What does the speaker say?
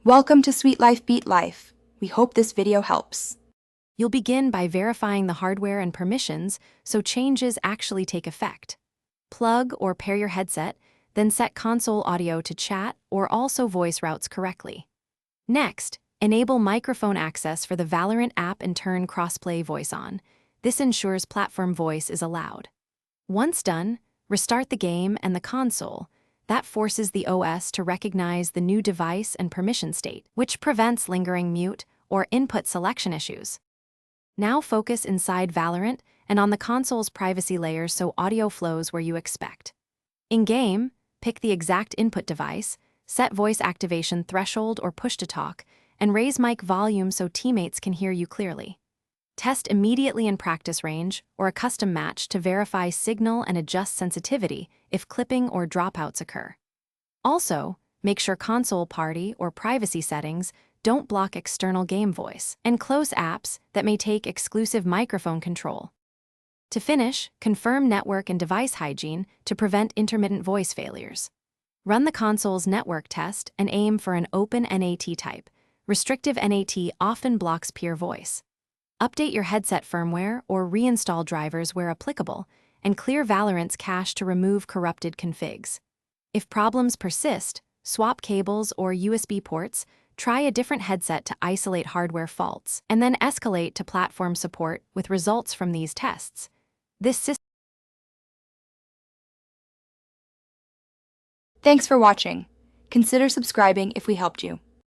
Welcome to Sweet Life Beat Life. We hope this video helps. You'll begin by verifying the hardware and permissions so changes actually take effect. Plug or pair your headset, then set console audio to chat or also voice routes correctly. Next, enable microphone access for the Valorant app and turn crossplay voice on. This ensures platform voice is allowed. Once done, restart the game and the console. That forces the OS to recognize the new device and permission state, which prevents lingering mute or input selection issues. Now focus inside Valorant and on the console's privacy layer so audio flows where you expect. In-game, pick the exact input device, set voice activation threshold or push-to-talk, and raise mic volume so teammates can hear you clearly. Test immediately in practice range or a custom match to verify signal and adjust sensitivity if clipping or dropouts occur. Also, make sure console party or privacy settings don't block external game voice and close apps that may take exclusive microphone control. To finish, confirm network and device hygiene to prevent intermittent voice failures. Run the console's network test and aim for an open NAT type. Restrictive NAT often blocks peer voice. Update your headset firmware or reinstall drivers where applicable, and clear Valorant's cache to remove corrupted configs. If problems persist, swap cables or USB ports, try a different headset to isolate hardware faults, and then escalate to platform support with results from these tests. This system. Thanks for watching. Consider subscribing if we helped you.